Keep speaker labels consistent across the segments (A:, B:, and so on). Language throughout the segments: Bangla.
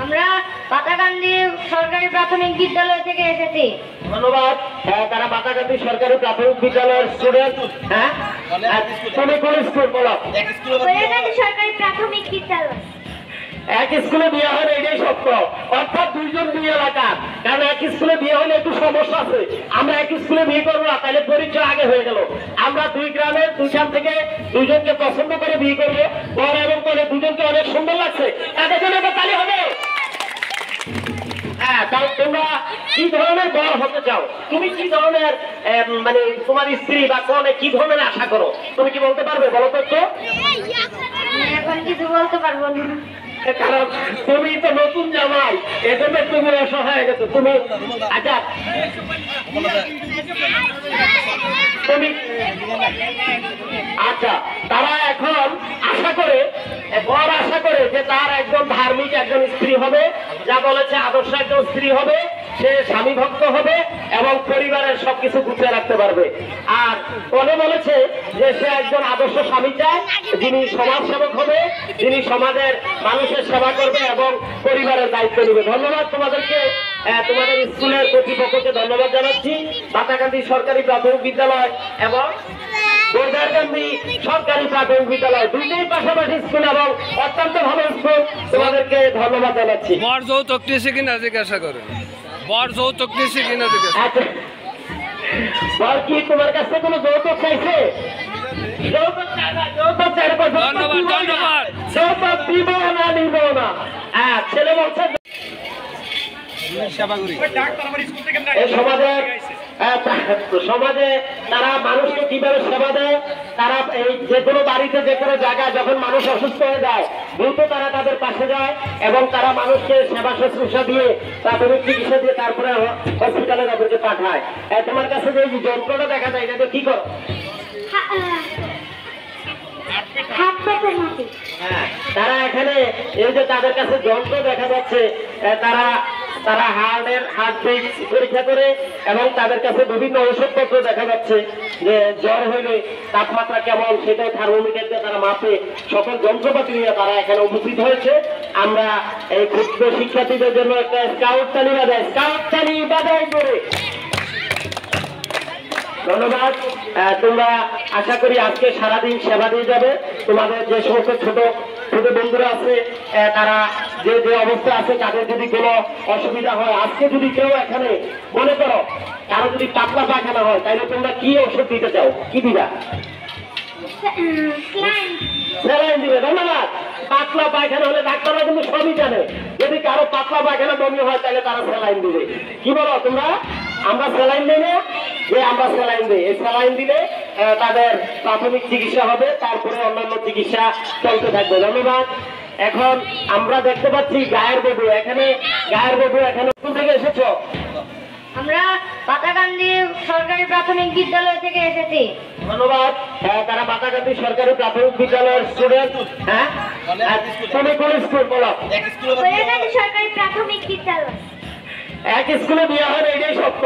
A: আমরা পাতাকান্দি সরকারি প্রাথমিক বিদ্যালয় থেকে এসেছি।
B: ধন্যবাদ। তারা পাতাকান্দি সরকারি প্রাথমিক বিদ্যালয়ের স্টুডেন্ট। হ্যাঁ, তুমি কোন স্কুল বলো?
A: সরকারি প্রাথমিক বিদ্যালয়।
B: এক স্কুলে বিয়ে হয় না, এটাই সত্য। অর্থাৎ দুইজন বিয়ে এলাকার, কারণ এক স্কুলে বিয়ে হলে একটু সমস্যা আছে। আমরা এক স্কুলে বিয়ে করবো না, তাহলে পরিচয় আগে হয়ে গেল। আমরা দুই গ্রামের দুইখান থেকে দুইজনকে পছন্দ করে বিয়ে করবো। বর এবং কনে দুজনকে অনেক সুন্দর লাগছে, তাদের জন্য একটা তালি হবে। হ্যাঁ, তাও তোমরা কি ধরনের বর হতে চাও? তুমি কি ধরনের মানে তোমার স্ত্রী বা কনে কি ধরনের আশা করো? তুমি কি বলতে পারবে? বলো তো একটু।
A: এখন কিছু বলতে পারবো না,
B: কারণ তুমি তো নতুন জামাই, এজন্য তুমি অসহায় হয়ে গেছো। তুমি আচ্ছা, তুমি আচ্ছা, তারা এখন আশা করে, বর আশা করে যে তার একজন ধার্মিক একজন স্ত্রী হবে, যা বলেছে আদর্শ একজন স্ত্রী হবে, সে স্বামী ভক্ত হবে এবং পরিবারের সবকিছু গুছিয়ে রাখতে পারবে। আর কনে বলেছে যে সে একজন আদর্শ স্বামী চায়, যিনি সমাজ সেবক হবে, যিনি সমাজের মানুষের সেবা করবে এবং পরিবারের দায়িত্ব নেবে। ধন্যবাদ তোমাদেরকে, তোমাদের স্কুলের কর্তৃপক্ষকে ধন্যবাদ জানাচ্ছি। পাতাকান্দি সরকারি প্রাথমিক বিদ্যালয় এবং গোদারকান্দি সরকারি প্রাথমিক বিদ্যালয় দুইটাই পাশাপাশি স্কুল এবং অত্যন্ত ভালো স্কুল। তোমাদেরকে ধন্যবাদ জানাচ্ছি।
C: বর যৌতুক নিয়েছে কিনা জিজ্ঞাসা করেন। বর যৌতুক নিয়েছে কিনা জিজ্ঞাসা।
B: বর কি তোমার কাছে কোনো যৌতুক চাইছে? যৌতুক চাই না, যৌতুক চাই না,
C: ধন্যবাদ ধন্যবাদ।
B: যৌতুক দিব না, নিব না। হ্যাঁ, ছেলে বলছে সমাজে তারা মানুষকে কিভাবে সেবা দেয়, তারা এই যে কোনো বাড়িতে যে কোনো জায়গায় যখন মানুষ অসুস্থ হয়ে যায় দ্রুত তারা তাদের পাশে যায় এবং তারা মানুষকে সেবা শুশ্রূষা দিয়ে প্রাথমিক চিকিৎসা দিয়ে তারপরে হসপিটালে তাদেরকে পাঠায়। তোমার কাছে যে যন্ত্রটা দেখা যায় এটা কি করো? হ্যাঁ, তারা এখানে এই যে তাদের কাছে যন্ত্র দেখা যাচ্ছে, তারা হার্টবিট পরীক্ষা করে এবং তাদের কাছে বিভিন্ন ওষুধপত্র দেখা যাচ্ছে যে জ্বর হইলে তাপমাত্রা কেমন সেটাই থার্মোমিটার দিয়ে তারা মাপে। সকল যন্ত্রপাতি নিয়ে তারা এখানে উপস্থিত হয়েছে। আমরা এই ক্ষুদ্র শিক্ষার্থীদের জন্য একটা স্কাউট তালি বাজাই করে ধন্যবাদ। তোমরা আশা করি আজকে সারাদিন সেবা দিয়ে যাবে। তোমাদের যে সমস্ত ছোট ছোট বন্ধুরা আছে, তারা যে যে অবস্থা আছে, তাদের যদি কোনো অসুবিধা হয়, আজকে যদি কেউ এখানে মনে করো কারো যদি পাতলা পায়খানা হয়, তাহলে তোমরা কি ওষুধ দিতে চাও? কি দিবা? স্যালাইন দিবে। ধন্যবাদ। পাতলা পায়খানা হলে ডাক্তাররা কিন্তু সবই জানে, যদি কারো পাতলা পায়খানা বমি হয় তাহলে তারা স্যালাইন দিবে। কি বলো তোমরা? আমরা স্যালাইন দিই না, যে আমরা স্যালাইন দিই। এই স্যালাইন দিলে তাদের প্রাথমিক চিকিৎসা হবে, তারপরে অন্যান্য চিকিৎসা চলতে থাকবে। ধন্যবাদ। এখন আমরা দেখতে পাচ্ছি গায়ের বাবু এখানে কোন থেকে এসেছো?
A: আমরা পাতাকান্দি সরকারি প্রাথমিক বিদ্যালয় থেকে এসেছি।
B: ধন্যবাদ। তারা পাতাকান্দি সরকারি প্রাথমিক বিদ্যালয়ের স্টুডেন্ট। হ্যাঁ, তুমি কোন স্কুল বলো?
A: সরকারি প্রাথমিক বিদ্যালয়।
B: এক স্কুলে বিয়ে হয় না, এটাই সত্য।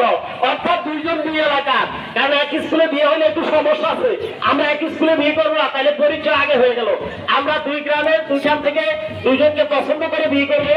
B: অর্থাৎ দুইজন বিয়ে এলাকার, কারণ এক স্কুলে বিয়ে হলে একটু সমস্যা আছে। আমরা এক স্কুলে বিয়ে করবো না, তাহলে পরিচয় আগে হয়ে গেল। আমরা দুই গ্রামের দুইখান থেকে দুইজনকে পছন্দ করে বিয়ে করবো।